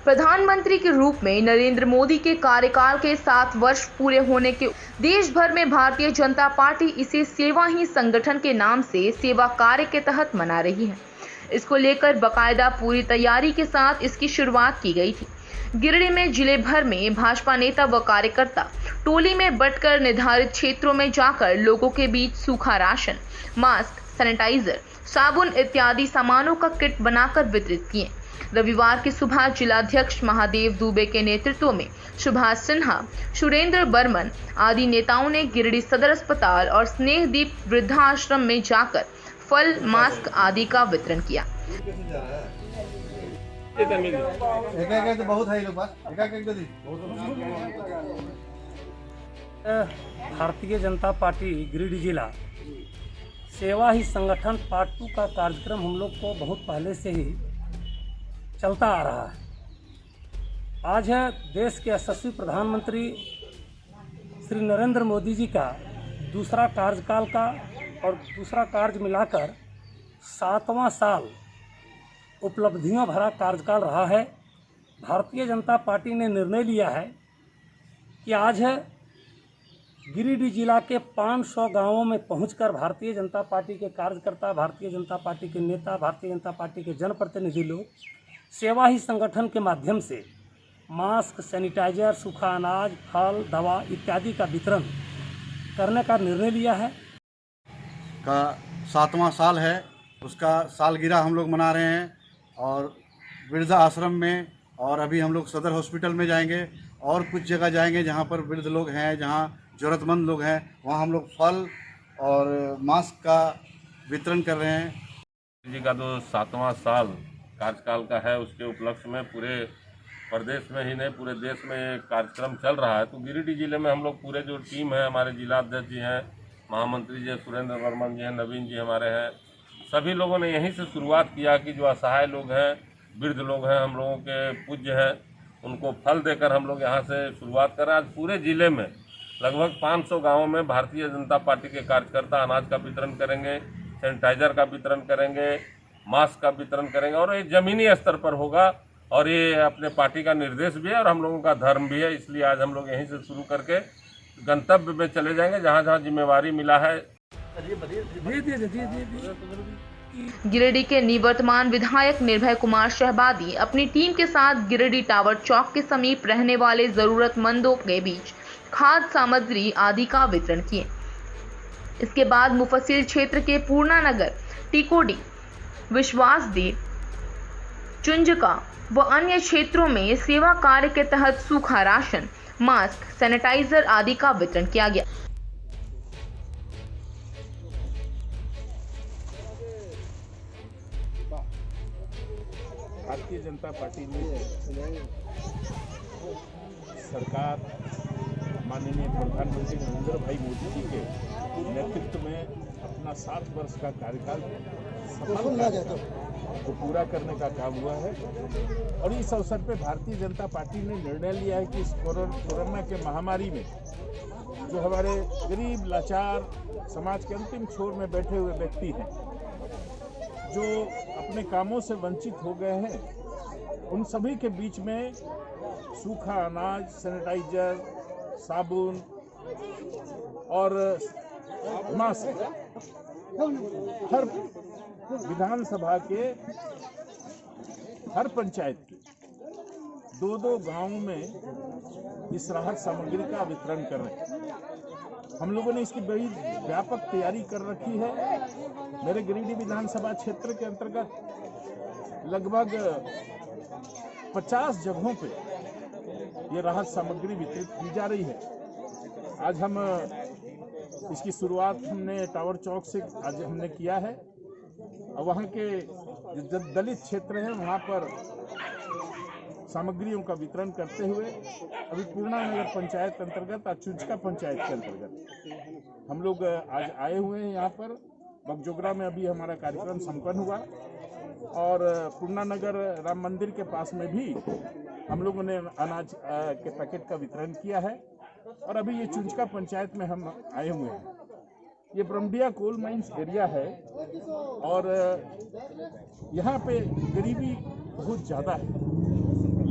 प्रधानमंत्री के रूप में नरेंद्र मोदी के कार्यकाल के 7 वर्ष पूरे होने के देश भर में भारतीय जनता पार्टी इसे सेवा ही संगठन के नाम से सेवा कार्य के तहत मना रही है। इसको लेकर बकायदा पूरी तैयारी के साथ इसकी शुरुआत की गई थी। गिरिडीह में जिले भर में भाजपा नेता व कार्यकर्ता टोली में बंटकर निर्धारित क्षेत्रों में जाकर लोगों के बीच सूखा राशन, मास्क, सैनिटाइजर, साबुन इत्यादि सामानों का किट बनाकर वितरित किए। रविवार की सुबह जिलाध्यक्ष महादेव दुबे के नेतृत्व में सुभाष सिन्हा, सुरेंद्र बर्मन आदि नेताओं ने गिरिडीह सदर अस्पताल और स्नेहदीप वृद्धाश्रम में जाकर फल, मास्क आदि का वितरण किया। भारतीय जनता पार्टी गिरिडीह जिला सेवा ही संगठन पार्ट 2 का कार्यक्रम हम लोग को बहुत पहले से ही चलता आ रहा है। आज है देश के यशस्वी प्रधानमंत्री श्री नरेंद्र मोदी जी का दूसरा कार्यकाल का और दूसरा कार्य मिलाकर 7वां साल उपलब्धियों भरा कार्यकाल रहा है। भारतीय जनता पार्टी ने निर्णय लिया है कि आज है गिरिडीह जिला के 500 गांवों में पहुंचकर भारतीय जनता पार्टी के कार्यकर्ता, भारतीय जनता पार्टी के नेता, भारतीय जनता पार्टी के जनप्रतिनिधि लोग सेवा ही संगठन के माध्यम से मास्क, सैनिटाइजर, सूखा अनाज, फल, दवा इत्यादि का वितरण करने का निर्णय लिया है। का 7वां साल है, उसका सालगिरह हम लोग मना रहे हैं और वृद्धा आश्रम में, और अभी हम लोग सदर हॉस्पिटल में जाएंगे और कुछ जगह जाएंगे जहां पर वृद्ध लोग हैं, जहां ज़रूरतमंद लोग हैं, वहां हम लोग फल और मास्क का वितरण कर रहे हैं। जी का जो 7वां साल कार्यकाल का है, उसके उपलक्ष्य में पूरे प्रदेश में ही नहीं पूरे देश में ये कार्यक्रम चल रहा है। तो गिरिडीह जिले में हम लोग पूरे जो टीम है, हमारे जिला अध्यक्ष जी हैं, महामंत्री जी सुरेंद्र वर्मन जी हैं, नवीन जी हमारे हैं, सभी लोगों ने यहीं से शुरुआत किया कि जो असहाय लोग हैं, वृद्ध लोग हैं, हम लोगों के पूज्य हैं, उनको फल देकर हम लोग यहाँ से शुरुआत करें। आज पूरे जिले में लगभग 500 गाँवों में भारतीय जनता पार्टी के कार्यकर्ता अनाज का वितरण करेंगे, सैनिटाइजर का वितरण करेंगे, मास्क का वितरण करेंगे, और ये ज़मीनी स्तर पर होगा और ये अपने पार्टी का निर्देश भी है और हम लोगों का धर्म भी है। इसलिए आज हम लोग यहीं से शुरू करके गंतव्य में चले जाएंगे जहाँ जहाँ जिम्मेवारी मिला है। गिरिडीह के निवर्तमान विधायक निर्भय कुमार शहबादी अपनी टीम के साथ गिरिडीह टावर चौक के समीप रहने वाले जरूरतमंदों के बीच खाद्य सामग्री आदि का वितरण किए। इसके बाद मुफस्सिल क्षेत्र के पूर्णानगर, टिकोडी, विश्वासदीप, चुंजका व अन्य क्षेत्रों में सेवा कार्य के तहत सूखा राशन, मास्क, सैनिटाइजर आदि का वितरण किया गया। भारतीय जनता पार्टी ने सरकार माननीय प्रधानमंत्री नरेंद्र भाई मोदी जी के नेतृत्व में अपना 7 वर्ष का कार्यकाल सफल को पूरा करने का काम हुआ है। और इस अवसर पे भारतीय जनता पार्टी ने निर्णय लिया है कि इस कोरोना के महामारी में जो हमारे गरीब, लाचार, समाज के अंतिम छोर में बैठे हुए व्यक्ति हैं, जो अपने कामों से वंचित हो गए हैं, उन सभी के बीच में सूखा अनाज, सैनिटाइजर, साबुन और मास्क हर विधानसभा के हर पंचायत के 2-2 गांवों में इस राहत सामग्री का वितरण कर रहे हैं। हम लोगों ने इसकी बड़ी व्यापक तैयारी कर रखी है। मेरे गिरिडीह विधानसभा क्षेत्र के अंतर्गत लगभग 50 जगहों पे ये राहत सामग्री वितरित की जा रही है। आज हम इसकी शुरुआत हमने टावर चौक से आज हमने किया है और वहाँ के जो दलित क्षेत्र हैं वहाँ पर सामग्रियों का वितरण करते हुए अभी पूर्णानगर पंचायत अंतर्गत और चुंचका पंचायत के अंतर्गत हम लोग आज आए हुए हैं। यहाँ पर बगजोगरा में अभी हमारा कार्यक्रम संपन्न हुआ और पूर्णानगर राम मंदिर के पास में भी हम लोगों ने अनाज के पैकेट का वितरण किया है। और अभी ये चुंचका पंचायत में हम आए हुए हैं। ये ब्रह्मडिया कोल माइंस एरिया है और यहाँ पे गरीबी बहुत ज़्यादा है।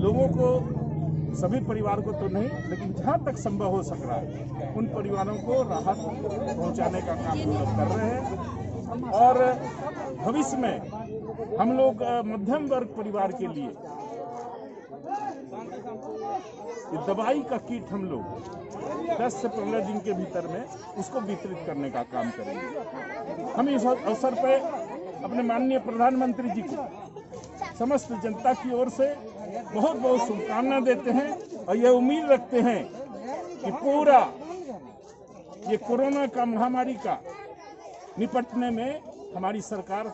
लोगों को, सभी परिवार को तो नहीं, लेकिन जहाँ तक संभव हो सक रहा है उन परिवारों को राहत पहुंचाने का काम हम लोग कर रहे हैं। और भविष्य में हम लोग मध्यम वर्ग परिवार के लिए ये दवाई का किट हम लोग 10 से 15 दिन के भीतर में उसको वितरित करने का काम करेंगे। हम इस अवसर पर अपने माननीय प्रधानमंत्री जी को समस्त जनता की ओर से बहुत बहुत शुभकामना देते हैं और यह उम्मीद रखते हैं कि पूरा ये कोरोना का महामारी का निपटने में हमारी सरकार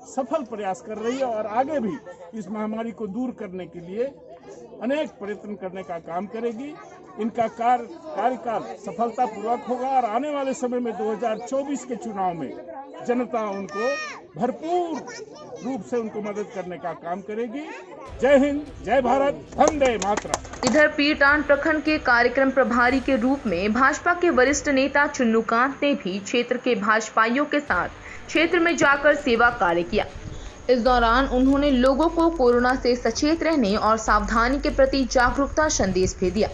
सफल प्रयास कर रही है और आगे भी इस महामारी को दूर करने के लिए अनेक प्रयत्न करने का काम करेगी। इनका कार्यकाल सफलतापूर्वक होगा और आने वाले समय में 2024 के चुनाव में जनता उनको भरपूर रूप से उनको मदद करने का काम करेगी। जय हिंद, जय भारत, वंदे मातरम। इधर पीरटांड प्रखंड के कार्यक्रम प्रभारी के रूप में भाजपा के वरिष्ठ नेता चुन्नूकांत ने भी क्षेत्र के भाजपाइयों के साथ क्षेत्र में जाकर सेवा कार्य किया। इस दौरान उन्होंने लोगों को कोरोना से सचेत रहने और सावधानी के प्रति जागरूकता संदेश भी दिया।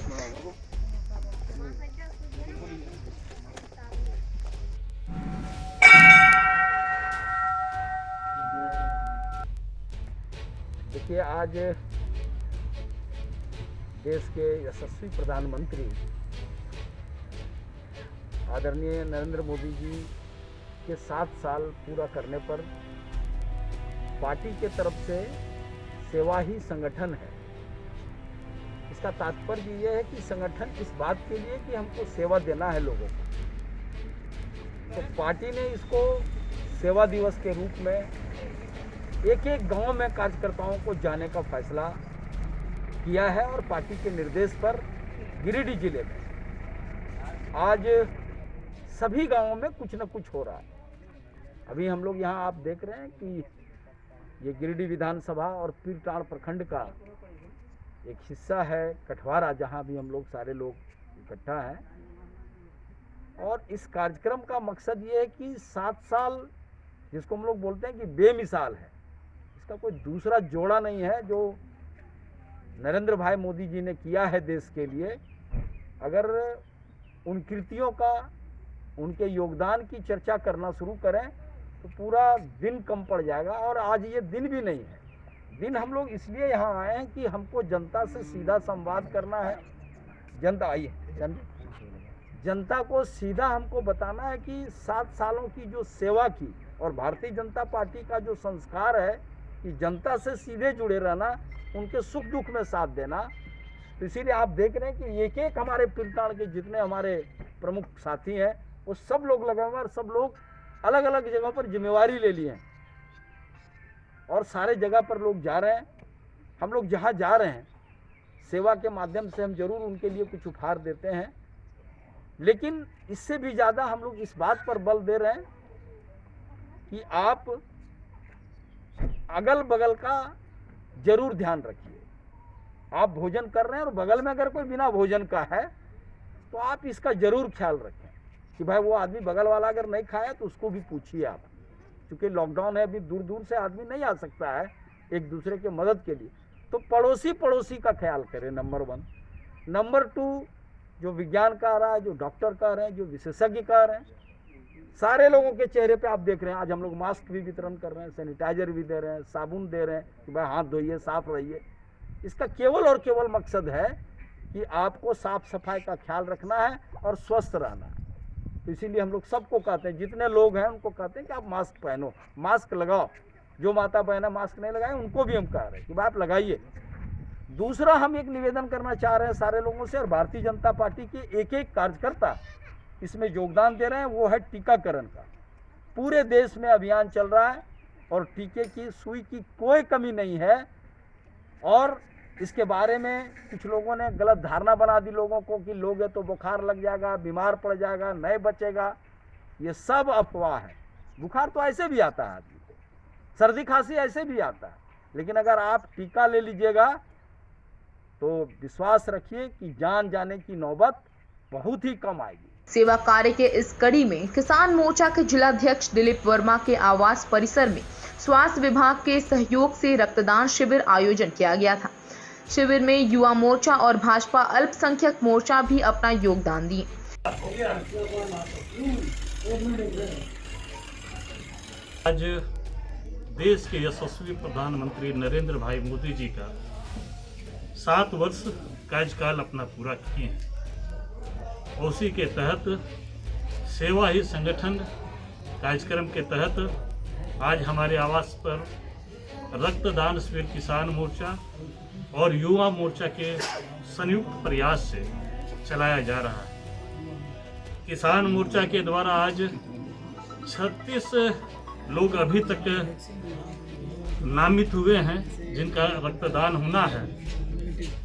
देखिए, आज देश के यशस्वी प्रधानमंत्री आदरणीय नरेंद्र मोदी जी के 7 साल पूरा करने पर पार्टी के तरफ से सेवा ही संगठन है। इसका तात्पर्य यह है कि संगठन इस बात के लिए कि हमको सेवा देना है लोगों को, तो पार्टी ने इसको सेवा दिवस के रूप में एक एक गांव में कार्यकर्ताओं को जाने का फैसला किया है और पार्टी के निर्देश पर गिरिडीह जिले में आज सभी गांवों में कुछ न कुछ हो रहा है। अभी हम लोग यहाँ आप देख रहे हैं कि ये गिरिडीह विधानसभा और पीरटांड प्रखंड का एक हिस्सा है कठवारा, जहाँ भी हम लोग सारे लोग इकट्ठा हैं। और इस कार्यक्रम का मकसद ये है कि 7 साल जिसको हम लोग बोलते हैं कि बेमिसाल है, इसका कोई दूसरा जोड़ा नहीं है जो नरेंद्र भाई मोदी जी ने किया है देश के लिए। अगर उन कृतियों का, उनके योगदान की चर्चा करना शुरू करें तो पूरा दिन कम पड़ जाएगा। और आज ये दिन भी नहीं है। दिन हम लोग इसलिए यहाँ आए हैं कि हमको जनता से सीधा संवाद करना है। जनता आई है, जनता को सीधा हमको बताना है कि 7 सालों की जो सेवा की और भारतीय जनता पार्टी का जो संस्कार है कि जनता से सीधे जुड़े रहना, उनके सुख दुख में साथ देना। तो इसीलिए आप देख रहे हैं कि एक एक हमारे पीरटांड के जितने हमारे प्रमुख साथी हैं वो सब लोग लगे हुए और सब लोग अलग अलग जगहों पर जिम्मेवारी ले लिए हैं और सारे जगह पर लोग जा रहे हैं। हम लोग जहाँ जा रहे हैं सेवा के माध्यम से हम जरूर उनके लिए कुछ उपहार देते हैं, लेकिन इससे भी ज़्यादा हम लोग इस बात पर बल दे रहे हैं कि आप अगल बगल का जरूर ध्यान रखिए। आप भोजन कर रहे हैं और बगल में अगर कोई बिना भोजन का है तो आप इसका जरूर ख्याल रखें कि भाई वो आदमी बगल वाला अगर नहीं खाया तो उसको भी पूछिए आप, क्योंकि लॉकडाउन है, अभी दूर दूर से आदमी नहीं आ सकता है एक दूसरे के मदद के लिए। तो पड़ोसी का ख्याल करें, नंबर 1। नंबर 2, जो विज्ञान कह रहा है, जो डॉक्टर कह रहे हैं, जो विशेषज्ञ कह रहे हैं, सारे लोगों के चेहरे पे आप देख रहे हैं। आज हम लोग मास्क भी वितरण कर रहे हैं, सैनिटाइजर भी दे रहे हैं, साबुन दे रहे हैं कि भाई हाथ धोइए, साफ रहिए। इसका केवल और केवल मकसद है कि आपको साफ सफाई का ख्याल रखना है और स्वस्थ रहना है। तो इसीलिए हम लोग सबको कहते हैं, जितने लोग हैं उनको कहते हैं कि आप मास्क पहनो, मास्क लगाओ। जो माता बहना मास्क नहीं लगाए उनको भी हम कह रहे हैं कि भाई आप लगाइए। दूसरा, हम एक निवेदन करना चाह रहे हैं सारे लोगों से, और भारतीय जनता पार्टी के एक एक कार्यकर्ता इसमें योगदान दे रहे हैं, वो है टीकाकरण का। पूरे देश में अभियान चल रहा है और टीके की सुई की कोई कमी नहीं है। और इसके बारे में कुछ लोगों ने गलत धारणा बना दी लोगों को कि लोगे तो बुखार लग जाएगा, बीमार पड़ जाएगा, नहीं बचेगा। ये सब अफवाह है। बुखार तो ऐसे भी आता है आदमी को, सर्दी खांसी ऐसे भी आता है, लेकिन अगर आप टीका ले लीजिएगा तो विश्वास रखिए कि जान जाने की नौबत बहुत ही कम आएगी। सेवा कार्य के इस कड़ी में किसान मोर्चा के जिलाध्यक्ष दिलीप वर्मा के आवास परिसर में स्वास्थ्य विभाग के सहयोग से रक्तदान शिविर आयोजन किया गया था। शिविर में युवा मोर्चा और भाजपा अल्पसंख्यक मोर्चा भी अपना योगदान दिए। आज देश के यशस्वी प्रधानमंत्री नरेंद्र भाई मोदी जी का 7 वर्ष कार्यकाल अपना पूरा किए हैं। उसी के तहत सेवा ही संगठन कार्यक्रम के तहत आज हमारे आवास पर रक्तदान शिविर किसान मोर्चा और युवा मोर्चा के संयुक्त प्रयास से चलाया जा रहा है। किसान मोर्चा के द्वारा आज 36 लोग अभी तक नामित हुए हैं जिनका रक्तदान होना है,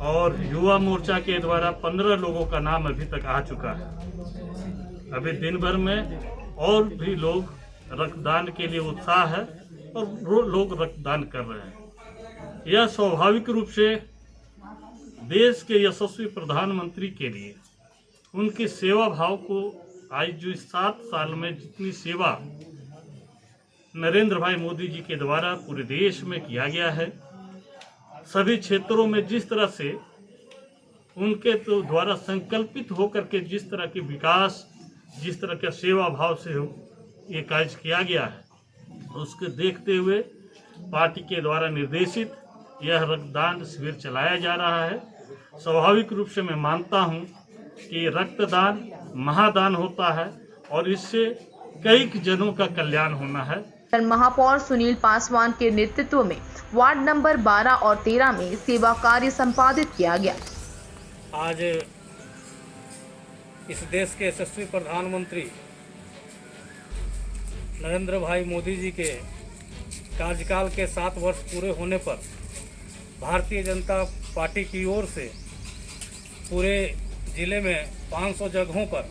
और युवा मोर्चा के द्वारा 15 लोगों का नाम अभी तक आ चुका है। अभी दिन भर में और भी लोग रक्तदान के लिए उत्साह है और वो लोग रक्तदान कर रहे हैं। यह स्वाभाविक रूप से देश के यशस्वी प्रधानमंत्री के लिए उनके सेवा भाव को आज जो 7 साल में जितनी सेवा नरेंद्र भाई मोदी जी के द्वारा पूरे देश में किया गया है, सभी क्षेत्रों में जिस तरह से उनके तो द्वारा संकल्पित होकर के जिस तरह के विकास, जिस तरह के सेवा भाव से ये कार्य किया गया है, उसके देखते हुए पार्टी के द्वारा निर्देशित यह रक्तदान शिविर चलाया जा रहा है। स्वाभाविक रूप से मैं मानता हूं कि रक्तदान महादान होता है और इससे कई जनों का कल्याण होना है। महापौर सुनील पासवान के नेतृत्व में वार्ड नंबर 12 और 13 में सेवा कार्य संपादित किया गया। आज इस देश के यशस्वी प्रधानमंत्री नरेंद्र भाई मोदी जी के कार्यकाल के 7 वर्ष पूरे होने पर भारतीय जनता पार्टी की ओर से पूरे ज़िले में 500 जगहों पर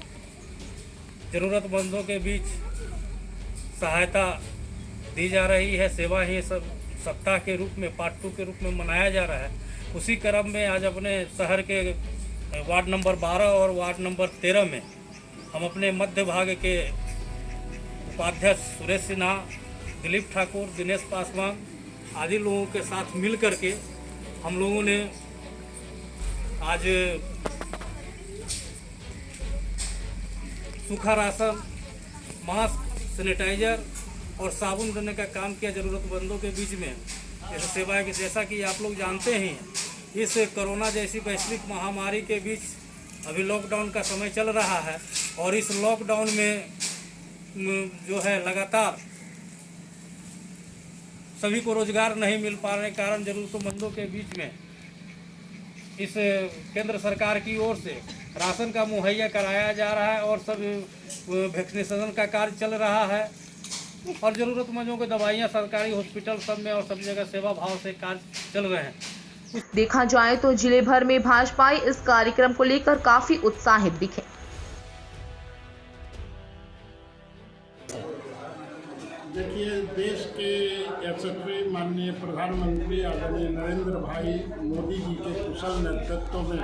ज़रूरतमंदों के बीच सहायता दी जा रही है। सेवा ही सब सप्ताह के रूप में पार्ट 2 के रूप में मनाया जा रहा है। उसी क्रम में आज अपने शहर के वार्ड नंबर 12 और वार्ड नंबर 13 में हम अपने मध्य भाग के उपाध्यक्ष सुरेश सिन्हा, दिलीप ठाकुर, दिनेश पासवान आदि लोगों के साथ मिल करके हम लोगों ने आज सूखा राशन, मास्क, सैनिटाइजर और साबुन देने का काम किया ज़रूरतमंदों के बीच में। जैसे सेवाएं की, जैसा कि आप लोग जानते हैं, इस कोरोना जैसी वैश्विक महामारी के बीच अभी लॉकडाउन का समय चल रहा है और इस लॉकडाउन में जो है लगातार सभी को रोजगार नहीं मिल पाने के कारण ज़रूरतमंदों के बीच में इस केंद्र सरकार की ओर से राशन का मुहैया कराया जा रहा है और सब वैक्सीनेशन का कार्य चल रहा है और ज़रूरतमंदों को दवाइयाँ सरकारी हॉस्पिटल सब में और सभी जगह सेवा भाव से कार्य चल रहे हैं। देखा जाए तो जिले भर में भाजपाई इस कार्यक्रम को लेकर काफी उत्साहित दिखे। देखिए, देश के यशस्वी माननीय प्रधानमंत्री आदरणीय नरेंद्र भाई मोदी जी के कुशल नेतृत्व में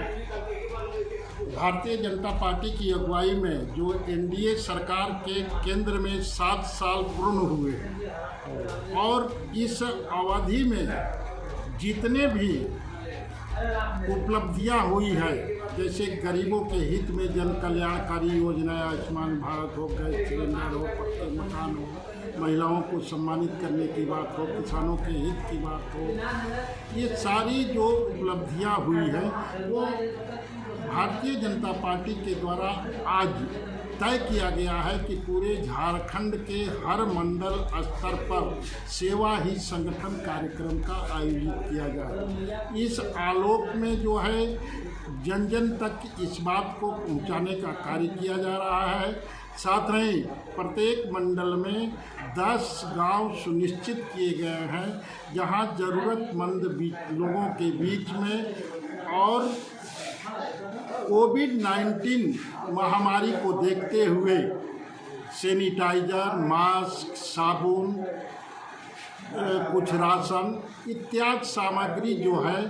भारतीय जनता पार्टी की अगुवाई में जो एनडीए सरकार के केंद्र में 7 साल पूर्ण हुए हैं और इस अवधि में जितने भी उपलब्धियां हुई है, जैसे गरीबों के हित में जन कल्याणकारी योजनाएं, आयुष्मान भारत हो, गैस सिलेंडर हो, पक्के मकान हो, महिलाओं को सम्मानित करने की बात हो, किसानों के हित की बात हो, ये सारी जो उपलब्धियां हुई है वो भारतीय जनता पार्टी के द्वारा आज तय किया गया है कि पूरे झारखंड के हर मंडल स्तर पर सेवा ही संगठन कार्यक्रम का आयोजित किया जाए। इस आलोक में जो है जन जन तक इस बात को पहुंचाने का कार्य किया जा रहा है। साथ ही प्रत्येक मंडल में 10 गांव सुनिश्चित किए गए हैं जहां ज़रूरतमंद लोगों के बीच में और कोविड-19 महामारी को देखते हुए सैनिटाइजर, मास्क, साबुन, कुछ राशन इत्यादि सामग्री जो है